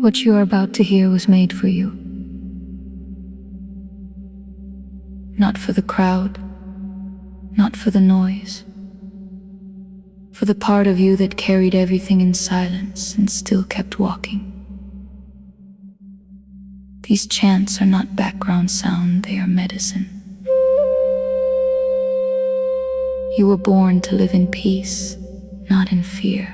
What you are about to hear was made for you. Not for the crowd, not for the noise. For the part of you that carried everything in silence and still kept walking. These chants are not background sound, they are medicine. You were born to live in peace, not in fear.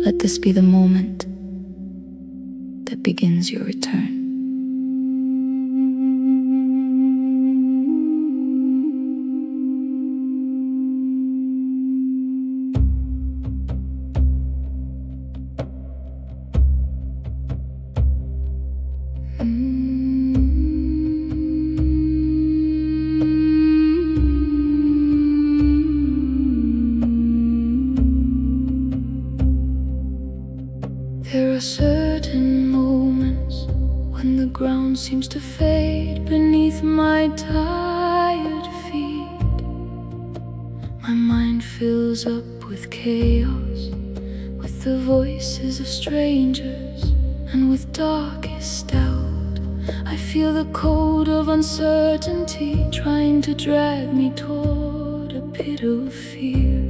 Let this be the moment that begins your return. There are certain moments when the ground seems to fade beneath my tired feet. My mind fills up with chaos, with the voices of strangers, and with darkest doubt. I feel the cold of uncertainty trying to drag me toward a pit of fear.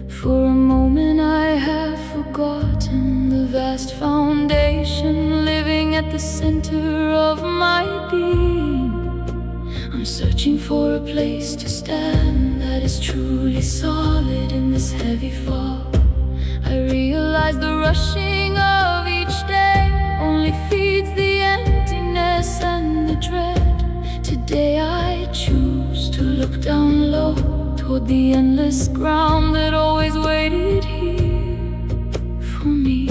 For a moment I have forgotten the vast foundation living at the center of my being. I'm searching for a place to stand that is truly solid in this heavy fall. I realize the rushing of each day only feeds the emptiness and the dread. Today I choose to look down low toward the endless ground that always waited here for me.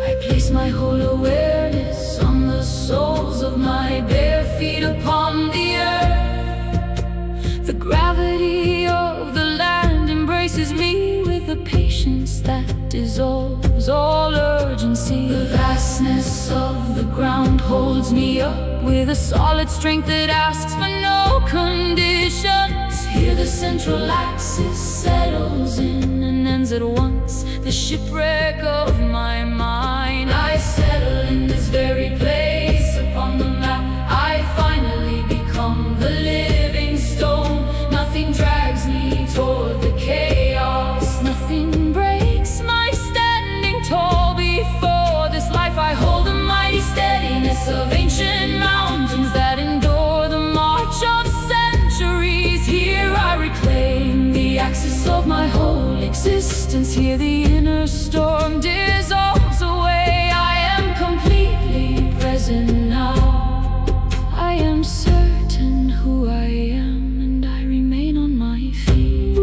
I place my whole awareness on the soles of my bare feet upon the earth. The gravity of the land embraces me with a patience that dissolves all urgency. The vastness of the ground holds me up with a solid strength that asks for no conditions. Here the central axis settles in and ends at once, the shipwreck of my mind. I settle in this very place upon the map. I finally become the living stone. Nothing drags me toward the chaos. Nothing breaks my standing tall before this life. I hold the mighty steadiness of ancient mountains that endure the march of centuries. Here I reclaim the axis of my whole existence. Here the inner storm dissolves away. I am completely present now. I am certain who I am, and I remain on my feet.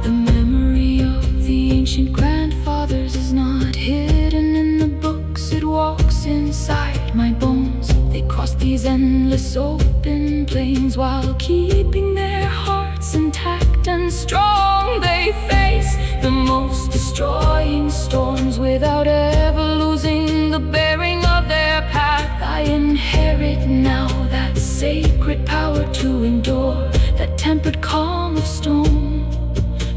The memory of the ancient grandfathers is not hidden in the books. It walks inside my bones. They cross these endless open plains while keeping their hearts intact and strong. They face the most destroying storms without ever losing the bearing of their path. I inherit now that sacred power to endure, that tempered calm of stone.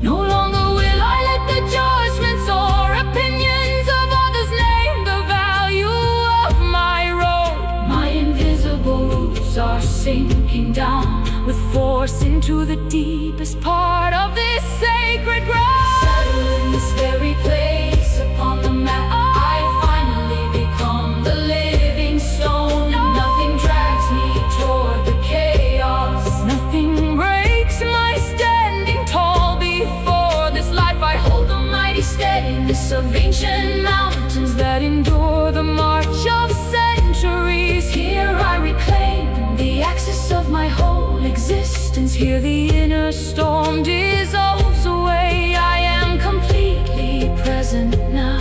No longer will I let the judgments or opinions of others name the value of my road. My invisible roots are sinking down with force into the deepest part of this sacred ground. Settle in this very place upon the map. I finally become the living stone. Nothing drags me toward the chaos. Nothing breaks my standing tall before this life. I hold the mighty steadiness of ancient mountains that endure the march of centuries. Here I reclaim the axis of my whole existence. Here the inner storm dissolves away. I am completely present now.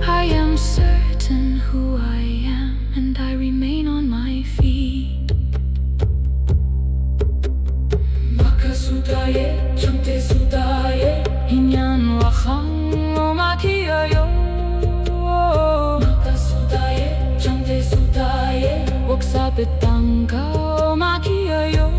I am certain who I am, and I remain on my feet. Bitanka makiayo.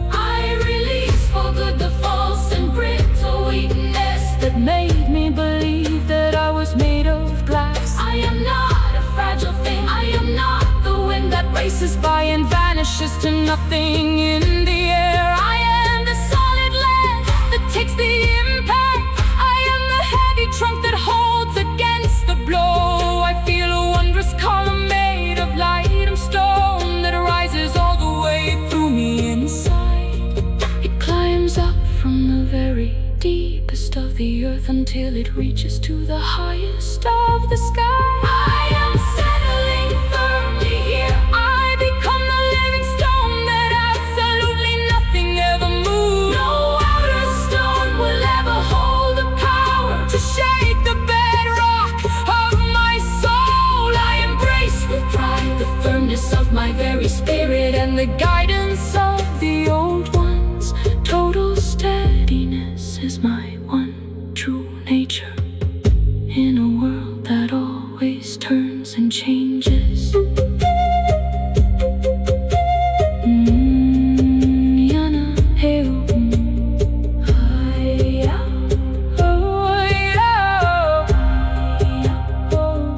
I release for good the false and brittle weakness that made me believe that I was made of glass. I am not a fragile thing. I am not the wind that races by and vanishes to nothing in the air. I am the solid land that takes the impact. I am the heavy trunk that holds against the blow. I feel a wondrous column made of light and stone that rises all the way through me inside. It climbs up from the very deepest of the earth until it reaches to the highest of the sky. I am settling firmly here. I become the living stone that absolutely nothing ever moves. No outer stone will ever hold the power to shake the bedrock of my soul. I embrace with pride the firmness of my very spirit and the guidance of the old ones. Total steadiness is my one true nature in a world that always turns and changes. Yana heu, hiya, oh yeah, oh.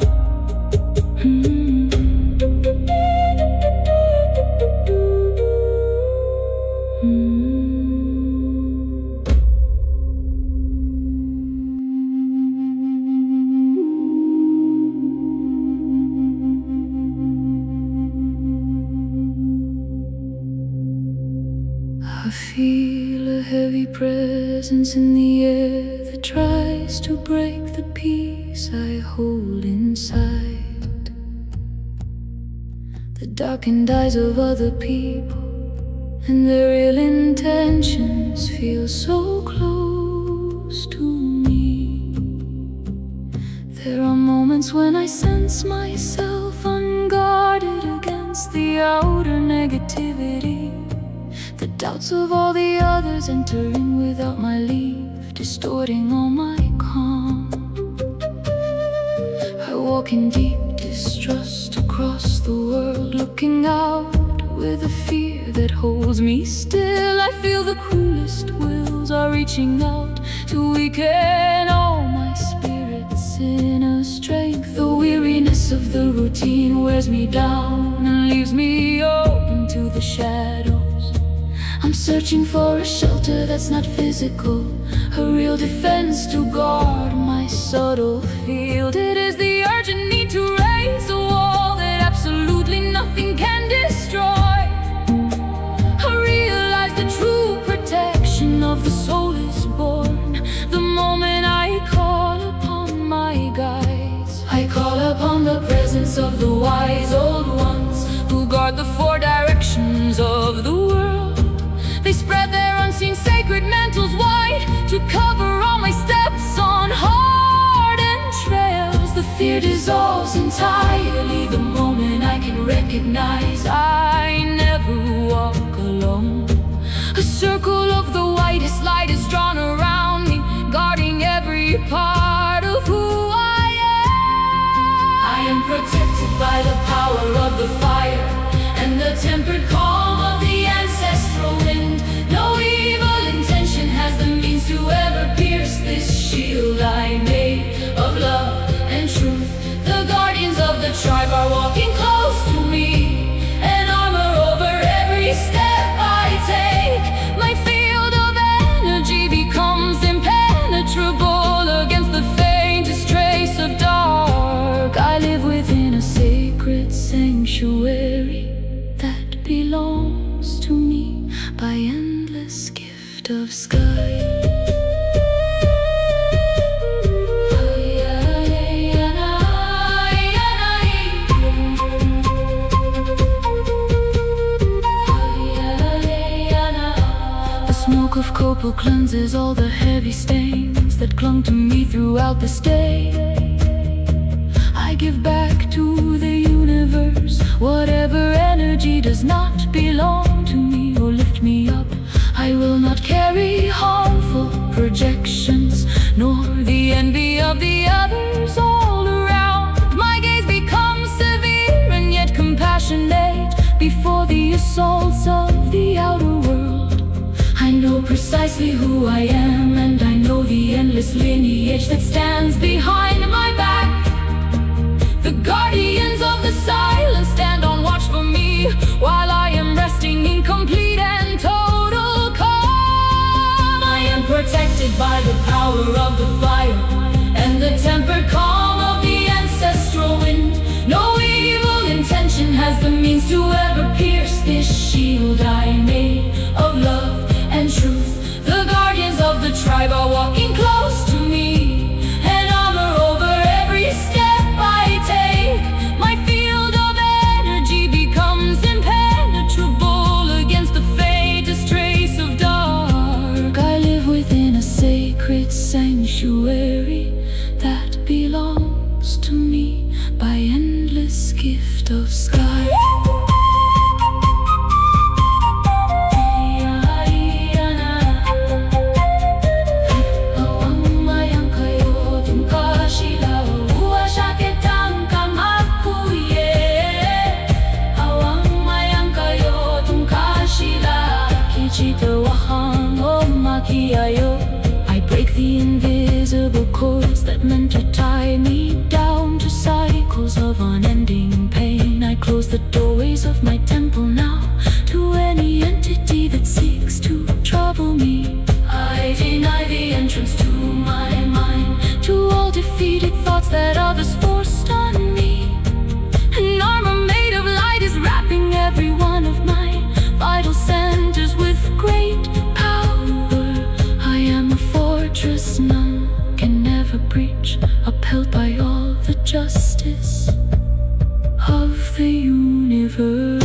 I feel a heavy presence in the air that tries to break the peace I hold inside. The darkened eyes of other people and their ill intentions feel so close to me. There are moments when I sense myself unguarded against the outer negativity. The doubts of all the others enter in without my leave, distorting all my calm. I walk in deep distrust across the world, looking out with a fear that holds me still. I feel the cruelest wills are reaching out to weaken all my spirit's inner strength. The weariness of the routine wears me down and leaves me open to the shadows. I'm searching for a shelter that's not physical, a real defense to guard my subtle field. It is the urgent need to raise a wall that absolutely nothing can destroy. I realize the true protection of the soul is born the moment I call upon my guides. I call upon the presence of the wise old ones who guard the four directions of the world. They spread their unseen sacred mantles wide to cover all my steps on hardened trails. The fear dissolves entirely the moment I can recognize I never walk alone. A circle of the whitest light is drawn around me, guarding every part of who I am. I am protected by the power of the fire and the tempered calm of the ancestral wind. No evil intention has the means to ever pierce this shield I made of love and truth. The guardians of the tribe are walking close to me, an armor over every step I take. My field of energy becomes impenetrable against the faintest trace of dark. I live within a sacred sanctuary that belongs to me by endless gift of sky. The smoke of copal cleanses all the heavy stains that clung to me throughout this day. I give back to the universe whatever energy does not belong to me or lift me up. I will not carry harmful projections, nor the envy of the others all around. My gaze becomes severe and yet compassionate. Before precisely who I am, and I know the endless lineage that stands behind my back. The guardians of the silence stand on watch for me, while I am resting in complete and total calm. I am protected by the power of the fire and the tempered calm of the ancestral wind. No evil intention has the means to ever pierce this shield I made of love and truth. The guardians of the tribe are walking close to me, and armor over every step I take. My field of energy becomes impenetrable against the faintest trace of dark. I live within a sacred sanctuary that belongs to me by endless gift of sky. I break the invisible cords that meant to tie me down to cycles of unending pain. I close the doorways of my temple now to any entity that seeks to trouble me. I deny the entrance to my mind, to all defeated thoughts that others forced on me. An armor made of light is wrapping every one of my vital centers with great fortress none can never breach, upheld by all the justice of the universe.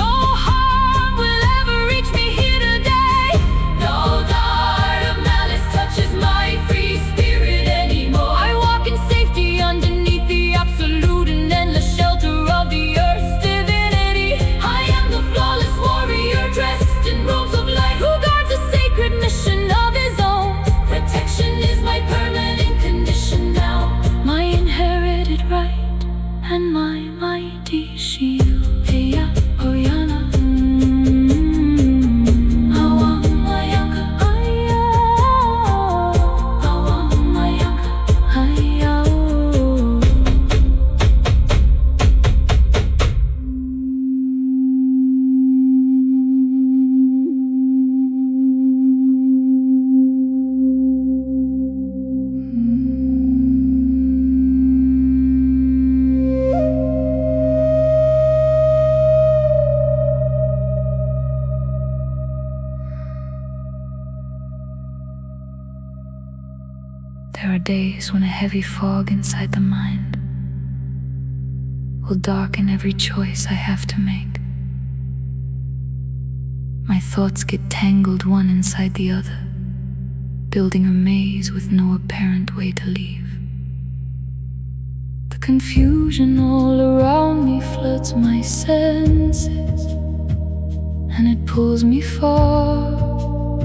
No harm will ever reach me here today. No dart of malice touches my free spirit anymore. I walk in safety underneath the absolute and endless shelter of the earth's divinity. I am the flawless warrior dressed in robes of light, who guards a sacred mission of his own. Protection is my permanent condition now, my inherited right and my mighty shield. Heya, Oyana, Awamayaka, Aya, Awamayaka, Aya. There are days when a heavy fog inside the mind will darken every choice I have to make. My thoughts get tangled one inside the other, building a maze with no apparent way to leave. The confusion all around me floods my senses, and it pulls me far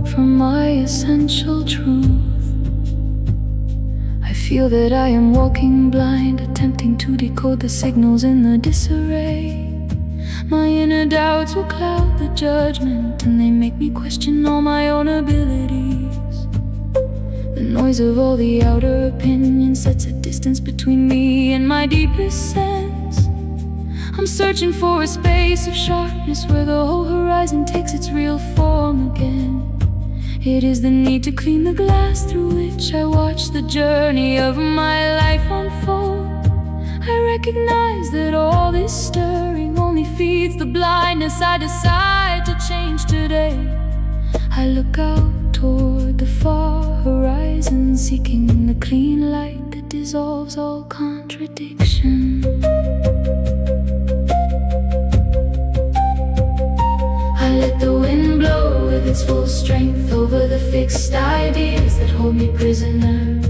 from my essential truth. I feel that I am walking blind, attempting to decode the signals in the disarray. My inner doubts will cloud the judgment, and they make me question all my own abilities. The noise of all the outer opinions sets a distance between me and my deepest sense. I'm searching for a space of sharpness where the whole horizon takes its real form again. It is the need to clean the glass through which I watch the journey of my life unfold. I recognize that all this stirring only feeds the blindness I decide to change today. I look out toward the far horizon, seeking the clean light that dissolves all contradiction. I let the wind blow with its full strength over the fixed ideas that hold me prisoner.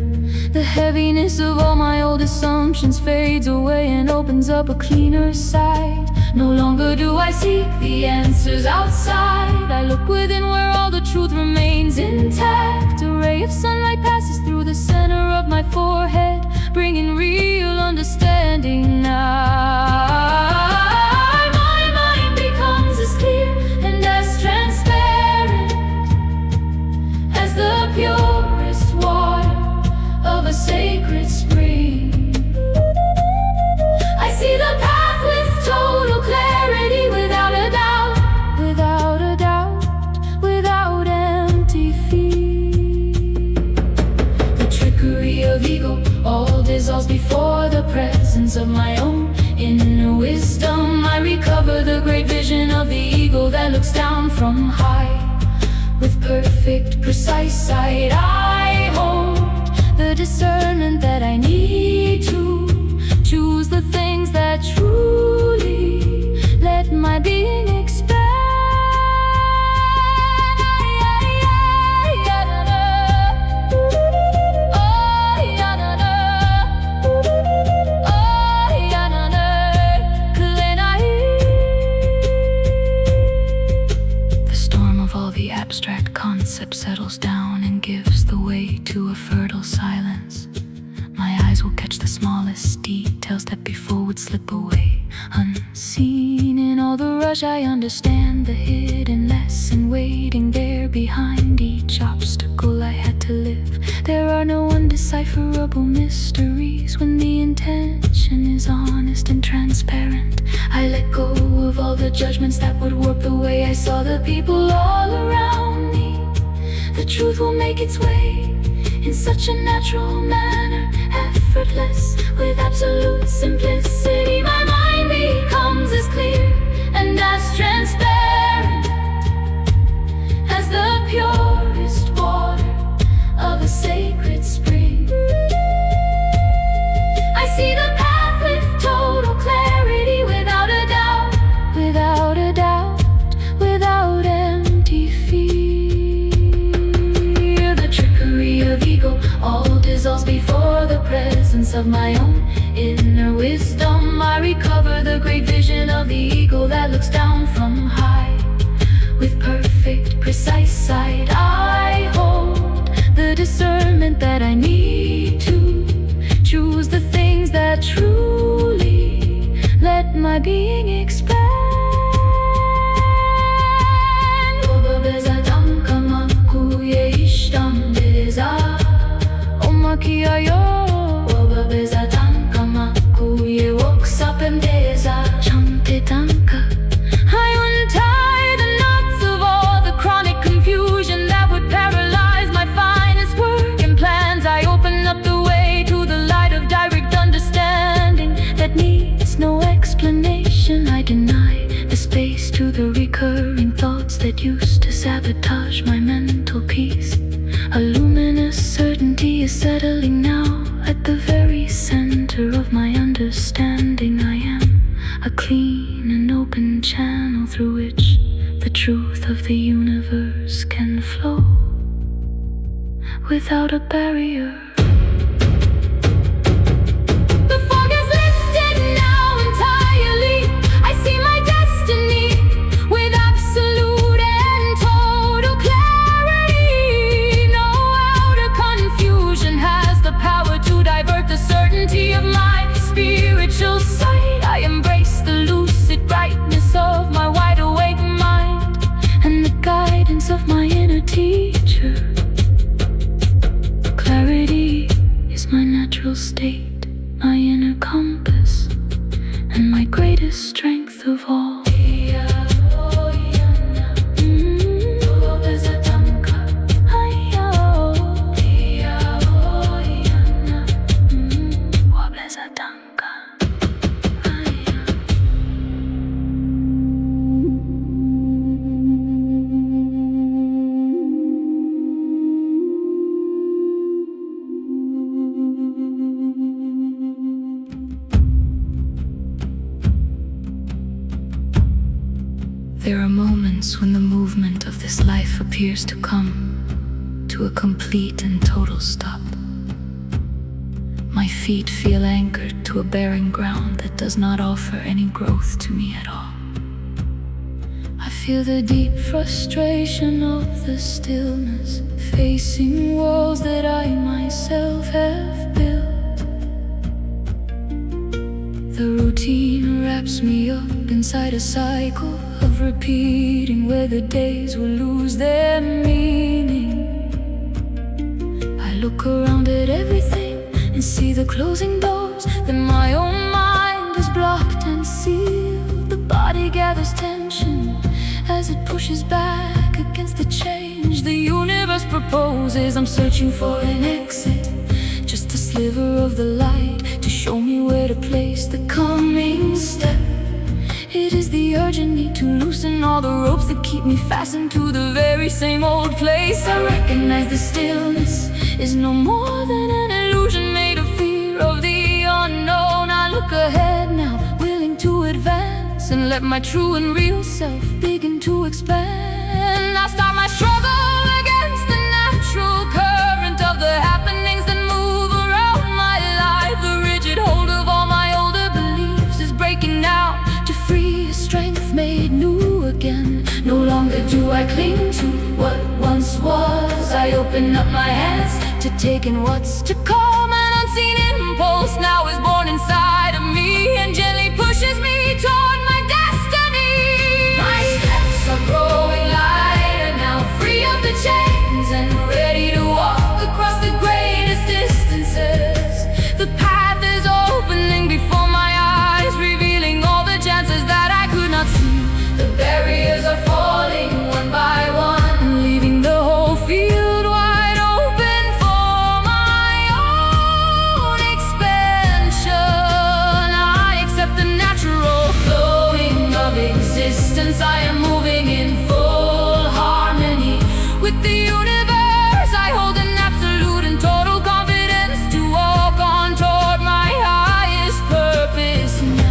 The heaviness of all my old assumptions fades away and opens up a cleaner side. No longer do I seek the answers outside. I look within where all the truth remains intact. A ray of sunlight passes through the center of my forehead, bringing real understanding now. My mind becomes as clear and as transparent recover the great vision of the eagle that looks down from high. With perfect, precise sight, I hold the discernment that I need to choose the things that truly let my being expand. Abstract concept settles down and gives the way to a fertile silence. My eyes will catch the smallest details that before would slip away unseen. In all the rush I understand the hidden lesson waiting there behind each obstacle I had to live. There are no undecipherable mysteries when the intention is honest and transparent. I let go of all the judgments that would warp the way I saw the people all around me. The truth will make its way in such a natural manner, effortless, with absolute simplicity. My mind becomes as clear and as transparent as the purest water of a sacred spring. I see the path with total clarity, without a doubt, without a doubt, without empty fear. The trickery of ego all dissolves before the presence of my own inner wisdom. I recover the great vision of the eagle that looks down from high. With perfect, precise sight, I hold the discernment that I need to choose the things that truly let my being expand. I untie the knots of all the chronic confusion that would paralyze my finest work and plans. I open up the way to the light of direct understanding that needs no explanation. I deny the space to the recurring thoughts that used to sabotage my mental peace. A luminous certainty is settling now at the very center of my understanding. I am a clean and open channel through which the truth of the universe can flow without a barrier. The fog is lifted now entirely. I see my destiny with absolute and total clarity. No outer confusion has the power to divert the certainty of my spiritual sight. I embrace the lucid brightness of my wide awake mind and the guidance of my inner teacher. Clarity is my natural state, my inner compass, and my greatest strength of all. There are moments when the movement of this life appears to come to a complete and total stop. My feet feel anchored to a barren ground that does not offer any growth to me at all. I feel the deep frustration of the stillness, facing walls that I myself have built. The routine wraps me up inside a cycle of repeating, where the days will lose their meaning. I look around at everything and see the closing doors that my own mind has blocked and sealed. The body gathers tension as it pushes back against the change the universe proposes. I'm searching for an exit, just a sliver of the light to show me where to place the coming step. It It is the urgent need to loosen all the ropes that keep me fastened to the very same old place. I recognize the stillness is no more than an illusion made of fear of the unknown. I look ahead now, willing to advance, and let my true and real self begin to expand. I start my struggle against the natural current of the happenings that move around my life. The rigid hold of all my older beliefs is breaking now, to free a strength made new again. No longer do I cling to what once was. I open up my hands to take in what's to come. An unseen impulse now is born inside of me and gently pushes me toward my destiny. My steps are growing lighter now, free of the chains and ready to walk across the greatest distances. The path is opening before my eyes, revealing all the chances that I could not see. The barriers are falling one by one, leaving the whole field wide open for my own expansion. I accept the natural flowing of existence. I am moving in full harmony with the universe. I hold an absolute and total confidence to walk on toward my highest purpose now.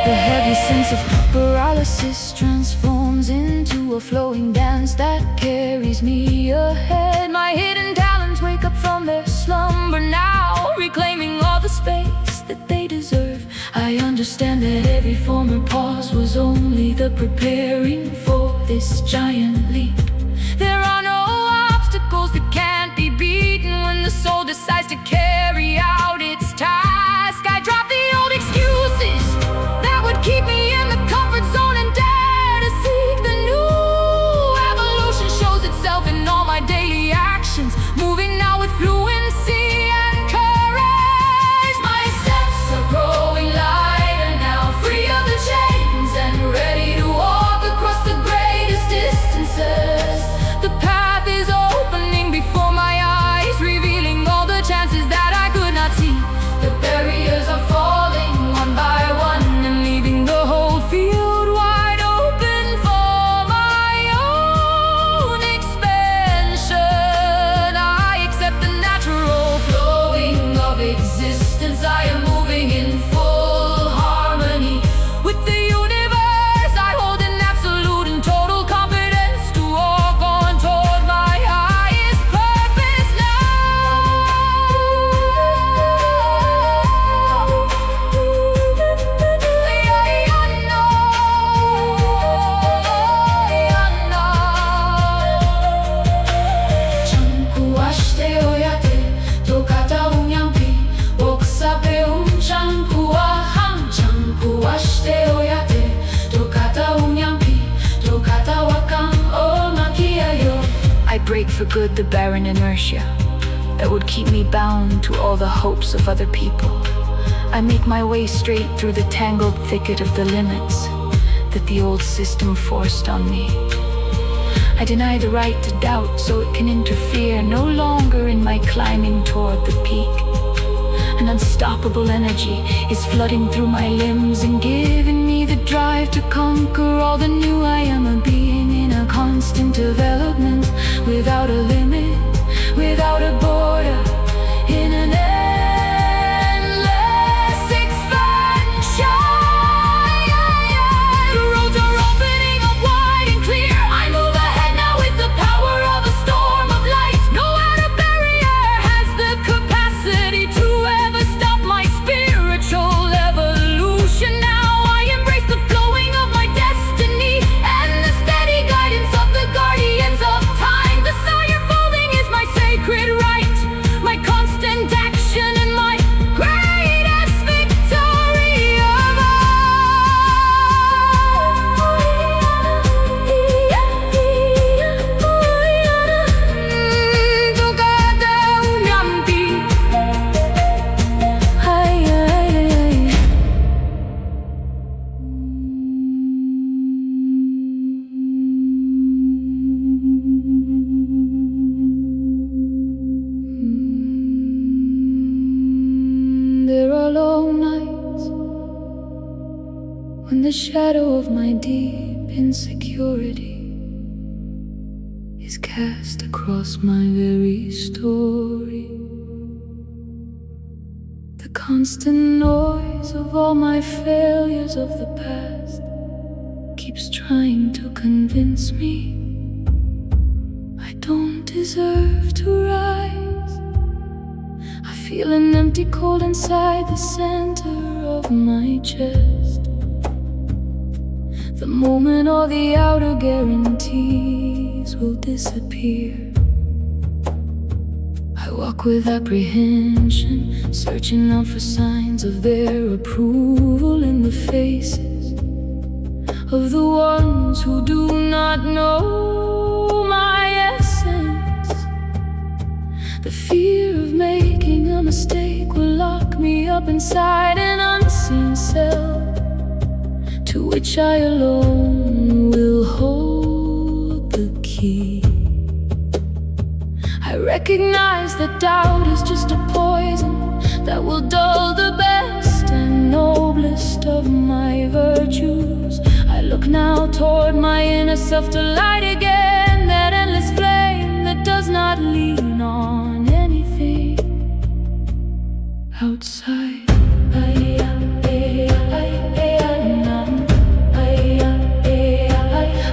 The heavy sense of paralysis transforms into a flowing dance that carries me ahead. My hidden talents wake up from their slumber now, reclaiming all the space that they deserve. I understand that every former pause was only the preparing for this giant leap. There are no obstacles that can't be beaten when the soul decides to carry out its task. I drop the old excuses that would keep me in the comfort zone and dare to seek the new. Evolution shows itself in all my daily actions, moving now with fluency and courage. My steps are growing lighter now, free of the chains and ready to walk across the greatest distances. The path is opening before my eyes, revealing all the chances that I could not see. The barriers are falling one by one and leaving the whole field wide open for my own expansion. I accept the natural flowing of existence. I am moving in full harmony with the universe. I hold an absolute and total confidence to walk on toward my highest purpose I break for good the barren inertia that would keep me bound to all the hopes of other people. I make my way straight through the tangled thicket of the limits that the old system forced on me. I deny the right to doubt so it can interfere no longer in my climbing toward the peak. An unstoppable energy is flooding through my limbs and giving me the drive to conquer all the new. I am a being in a constant development, without a limit, without a border, in an endless expansion. The roads are opening up wide and clear. I move ahead now with the power of a storm of light. No outer barrier has the capacity to ever stop my spiritual evolution. Now I embrace the flowing of my destiny and the steady guidance of the guardians of time. The fire for deep insecurity is cast across my very story. The constant noise of all my failures of the past keeps trying to convince me I don't deserve to rise. I feel an empty cold inside the center of my chest. The moment all the outer guarantees will disappear, I walk with apprehension, searching out for signs of their approval in the faces of the ones who do not know my essence. The fear of making a mistake will lock me up inside an unseen cell, to which I alone will hold the key. I recognize that doubt is just a poison that will dull the best and noblest of my virtues. I look now toward my inner self to light again that endless flame that does not lean on anything outside.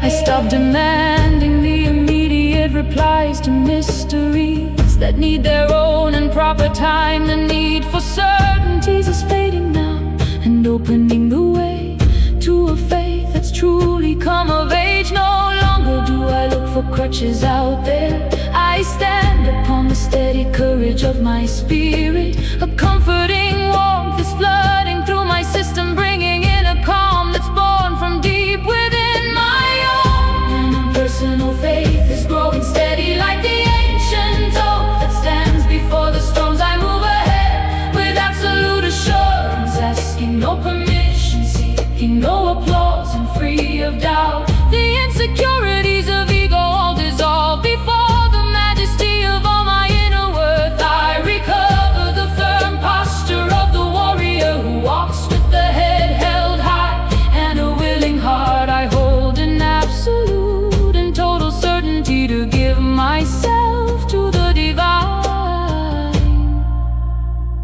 I stop demanding the immediate replies to mysteries that need their own and proper time. The need for certainties is fading now and opening the way to a faith that's truly come of age. No longer do I look for crutches out there. I stand upon the steady courage of my spirit. A comforting warmth is flooding through my system, bringing in a calm that's born from deep within my own. Personal faith is growing steady like the ancient oak that stands before the storms. I move ahead with absolute assurance, asking no permission, seeking no applause, and free of doubt. The insecurities of ego all dissolve before the majesty of all my inner worth. I recover the firm posture of the warrior who walks with the head held high and a willing heart. I hold an absolute and total certainty to give myself to the divine,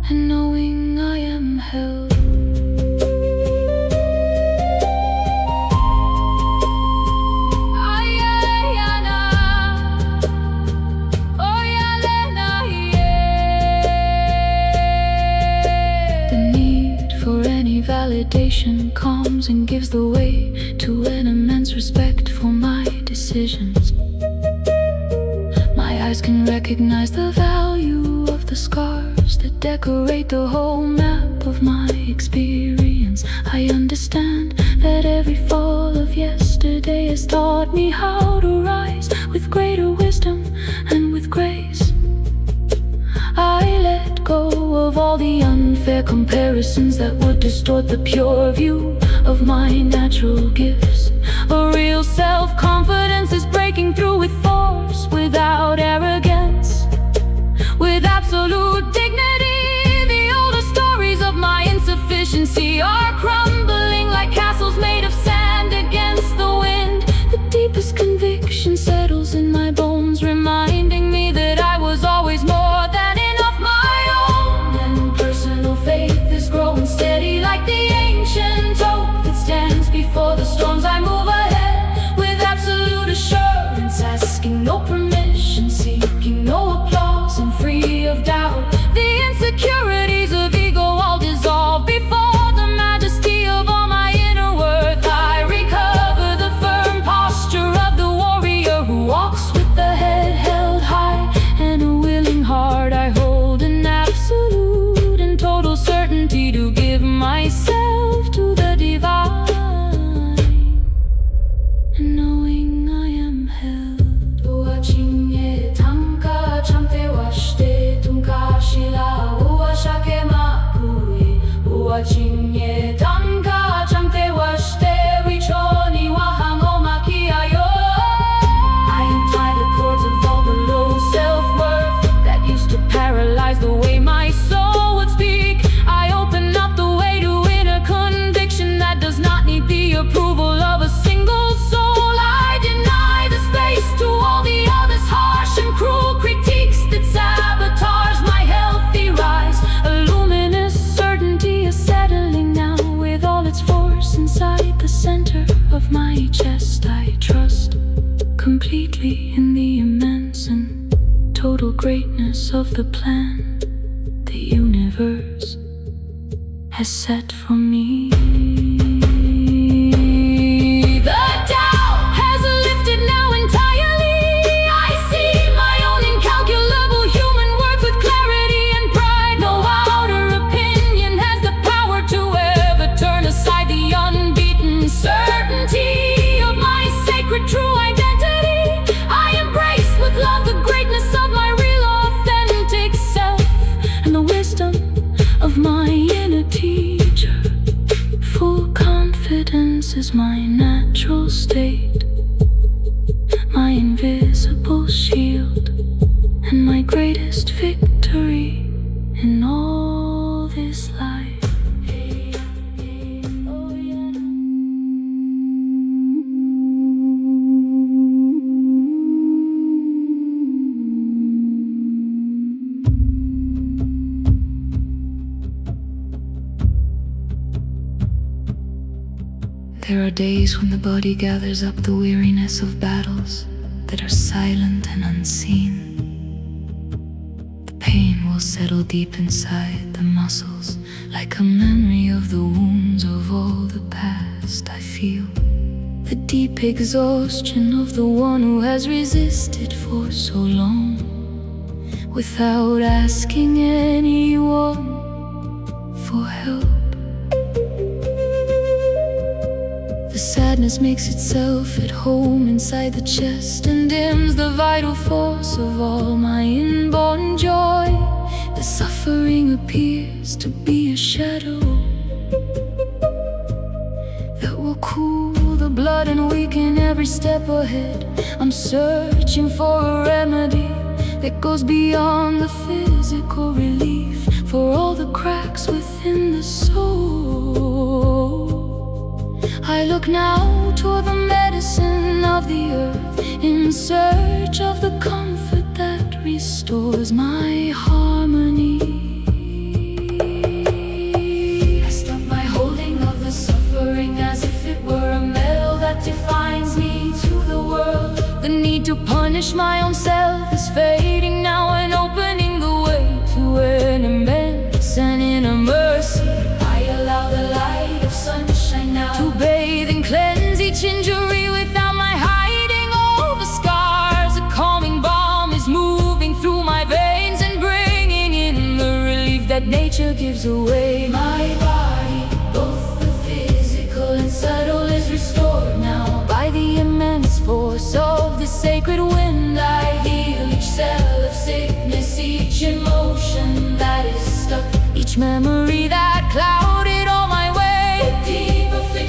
and knowing I am held. Validation calms and gives the way to an immense respect for my decisions. My eyes can recognize the value of the scars that decorate the whole map of my experience. I understand that every fall of yesterday has taught me how to rise with greater wisdom and with grace. I let go of all the unfair comparisons that would distort the pure view of my natural gifts. A real self-confidence is breaking through with force, without arrogance, with absolute dignity. The older stories of my insufficiency are crumbling like castles made of sand against the wind. The deepest conviction settles in my bones, reminding me that I was always more than enough my own. And personal faith is growing steady like the ancient oak that stands before the storms. I move ahead with absolute assurance, asking no permission, seeking no applause, and free of doubt. The insecurities of ego all dissolve before the majesty of all my inner worth. I recover the firm posture of the warrior who walks with the head held high and a willing heart. I hold an absolute and total certainty to give myself to the divine, and knowing I am held. Approval of a completely in the immense and total greatness of the plan the universe has set for me. Is my natural state, my invisible shield, and my greatest victory in all this life. There are days when the body gathers up the weariness of battles that are silent and unseen. The pain will settle deep inside the muscles, like a memory of the wounds of all the past. I feel the deep exhaustion of the one who has resisted for so long, without asking anyone for help. The sadness makes itself at home inside the chest and dims the vital force of all my inborn joy. The suffering appears to be a shadow that will cool the blood and weaken every step ahead. I'm searching for a remedy that goes beyond the physical relief for all the cracks within the soul. I look now toward the medicine of the earth, in search of the comfort that restores my harmony. I stop my holding of the suffering as if it were a medal that defines me to the world. The need to punish my own self is fading now and opening the way to an immense and inner mercy. I allow the light of sunshine now to bathe and cleanse each injury without my hiding all the scars. A calming balm is moving through my veins and bringing in the relief that nature gives away. My body, both the physical and subtle, is restored now by the immense force of the sacred wind. I heal each cell of sickness, each emotion that is stuck, each memory that clouded all my way.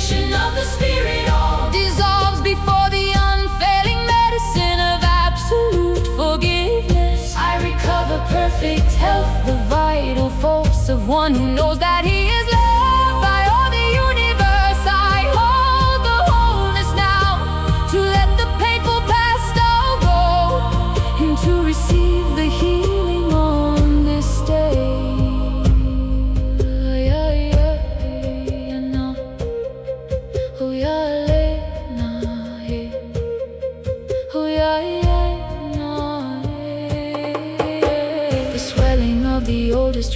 Of the spirit all dissolves before the unfailing medicine of absolute forgiveness. I recover perfect health, the vital force of one who knows that he is loved by all the universe. I hold the wholeness now to let the painful past all go, and to receive the healing on this day.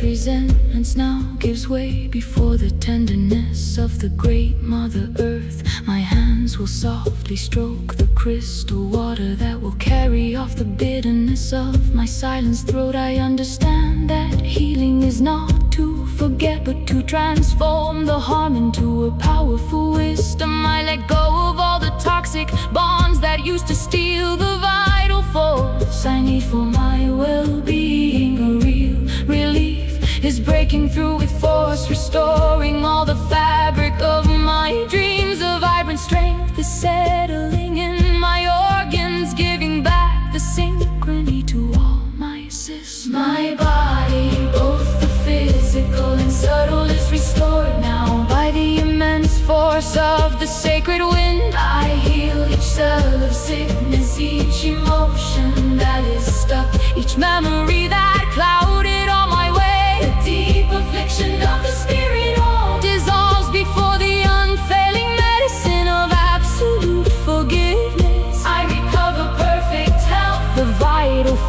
Resentments now gives way before the tenderness of the great Mother Earth. My hands will softly stroke the crystal water that will carry off the bitterness of my silenced throat. I understand that healing is not to forget, but to transform the harm into a powerful wisdom. I let go of all the toxic bonds that used to steal the vital force I need for my well-being. A real relief is breaking through with force, restoring all the fabric of my dreams. A vibrant strength is settling in my organs, giving back the synchrony to all my systems. My body, both the physical and subtle, is restored now by the immense force of the sacred wind. I heal each cell of sickness, each emotion that is stuck, each memory that clouded all my way. The deep affliction of the spirit all dissolves before the unfailing medicine of absolute forgiveness. I recover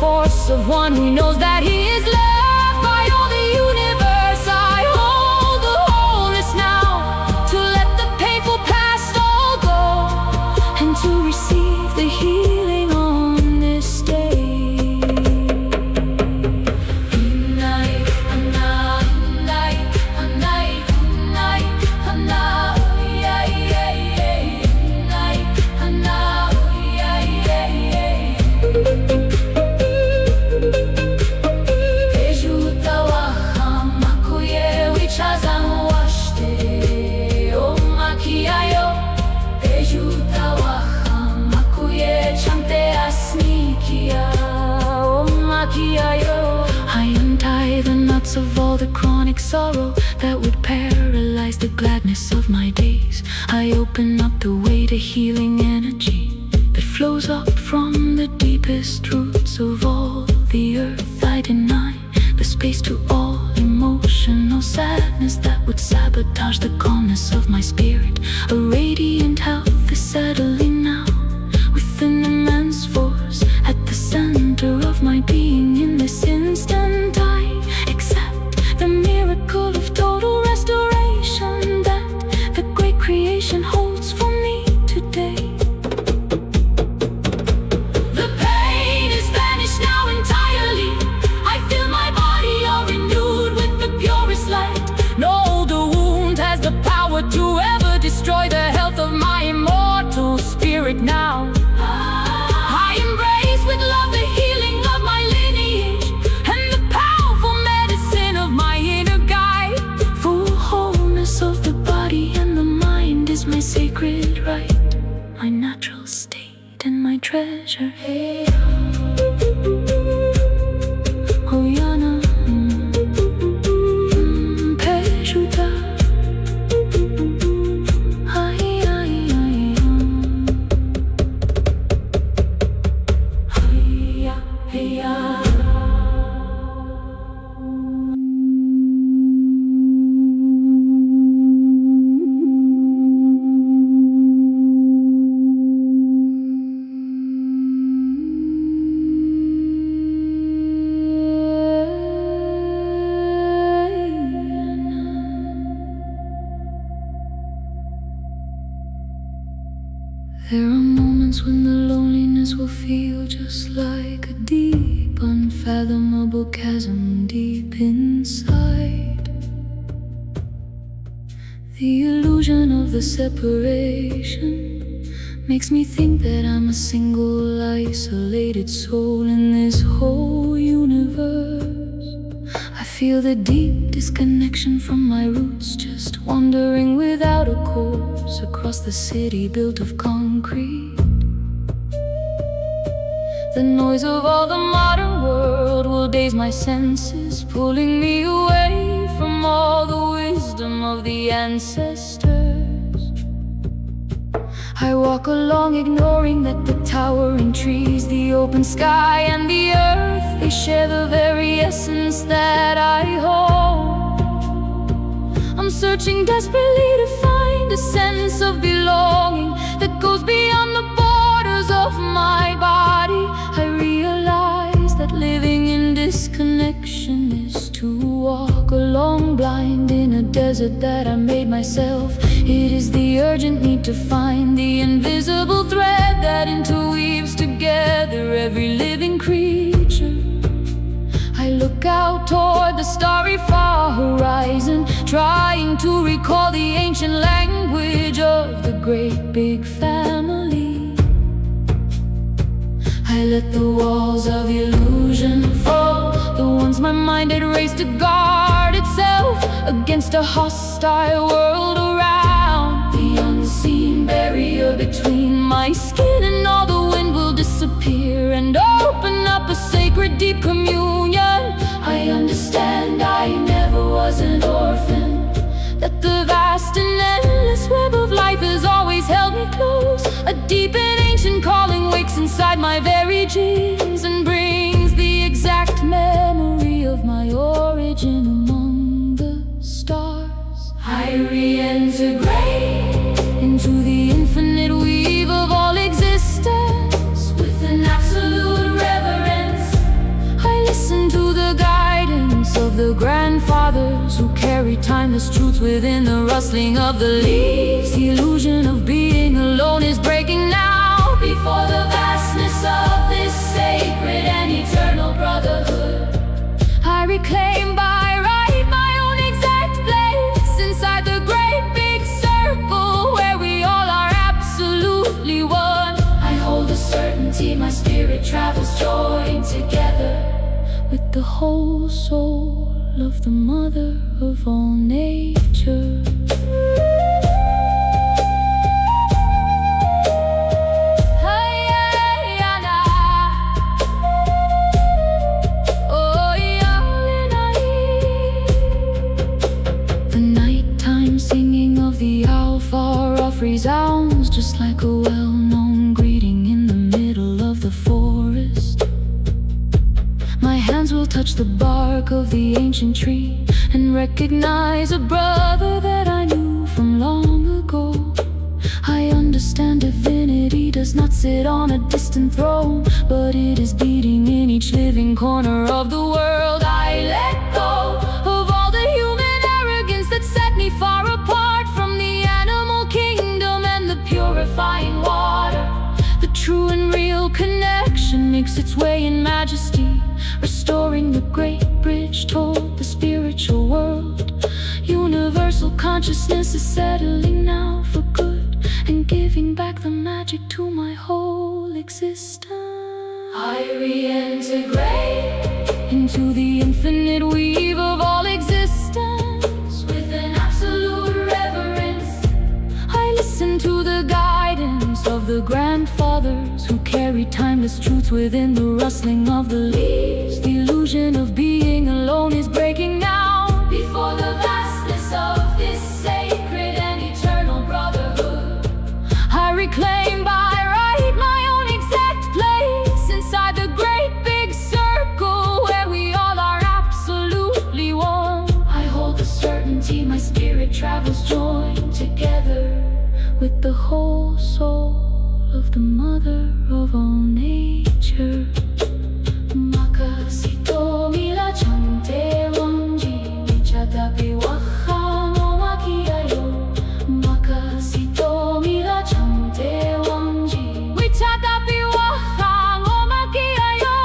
force of one who knows that he is loved by all the universe. I hold the wholeness now, to let the painful past all go, and to receive the healing on this day. I untie the knots of all the chronic sorrow that would paralyze the gladness of my days. I open up the way to healing energy that flows up from the deepest roots of all the earth. I deny the space to all emotional sadness that would sabotage the calmness of my spirit. A radiant health is settling now, with an immense force at the center of my being. In this instant I accept the miracle of total restoration that the great creation holds for me today. The pain is vanished now entirely. I feel my body all renewed with the purest light. No older wound has the power to ever destroy the health of my immortal spirit now. I embrace with love the healing of my lineage and the powerful medicine of my inner guide. Full wholeness of the body and the mind is my sacred right, my natural state and my treasure. Hey, oh, Yana, Peshuta. There are moments when the loneliness will feel just like a deep, unfathomable chasm deep inside. The illusion of the separation makes me think that I'm a single, isolated soul in this whole universe. I feel the deep disconnection from my roots, just wandering without a course across the city built of concrete. The noise of all the modern world will daze my senses, pulling me away from all the wisdom of the ancestors. I walk along ignoring that the towering trees, the open sky and the earth, they share the very essence that I hold. I'm searching desperately to find a sense of belonging that goes beyond the borders of my body. I realize that living in disconnection is to walk along blind in a desert that I made myself. It is the urgent need to find the invisible thread that interweaves together every living creature. I look out toward the starry far horizon, trying to recall the ancient language of the great big family. I let the walls of illusion fall, the ones my mind had raised to guard itself against a hostile world around. The unseen barrier between my skin and all the wind will disappear and open up a sacred deep communion. I understand I never was an orphan, that the vast and endless web of life has always held me close. A deep and ancient calling wakes inside my very genes and brings the exact memory of my origin among the stars. I reintegrate into the infinite weave of all existence with an absolute reverence the grandfathers who carry timeless truths within the rustling of the leaves. The illusion of being alone is breaking now before the vastness of this sacred and eternal brotherhood. I reclaim by right my own exact place inside the great big circle where we all are absolutely one. I hold the certainty my spirit travels joined together with the whole soul of the mother of all nature. The nighttime singing of the owl far off resounds just like a well-known greeting in the middle of the forest. My hands will touch the bark of the ancient tree and recognize a brother that I knew from long ago. I understand divinity does not sit on a distant throne, but it is beating in each living corner of the world. I let go of all the human arrogance that set me far apart from the animal kingdom and the purifying water. The true and real connection makes its way in majesty, restoring the great bridge toward the spiritual world. Universal consciousness is settling now for good and giving back the magic to my whole existence. I reintegrate into the infinite weave of all existence with an absolute reverence. I listen to the guidance of the grandfathers who carry timeless truths within the rustling of the leaves. The illusion of being alone is breaking now before the vastness of this sacred and eternal brotherhood. I reclaim by right my own exact place inside the great big circle where we all are absolutely one. I hold the certainty my spirit travels joined together with the whole soul of the mother of all nature. Makasito mila chante wanji wichatapi waha no makiayo. Makasito mila chante wanji wichatapi waha no makiayo.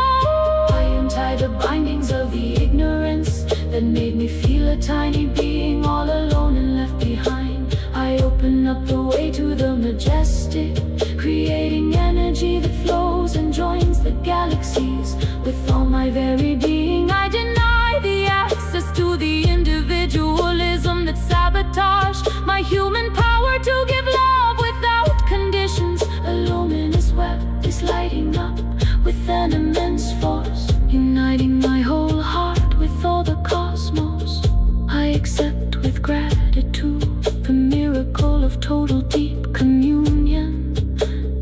I untie the bindings of the ignorance that made me feel a tiny being all alone and left behind. I open up the way to the majestic, creating energy that flows and joins the galaxies. With all my very being, I deny the access to the individualism that sabotaged my human power to give love without conditions. A luminous web is lighting up with an immense force, uniting my whole heart with all the cosmos. I accept with gratitude the miracle of total deep communion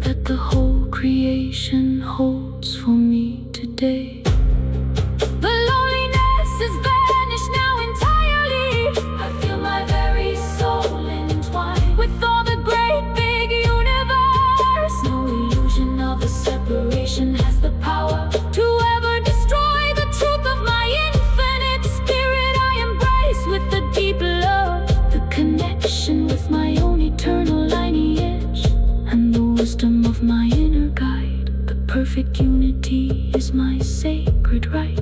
that the whole creation holds for me today. The loneliness has vanished now entirely. I feel my very soul entwined with all the great big universe. No illusion of a separation has the power to ever destroy the truth of my infinite spirit. I embrace with the deep love the connection with my own eternal lineage and the wisdom of my inner guide. The perfect unity is my sacred right.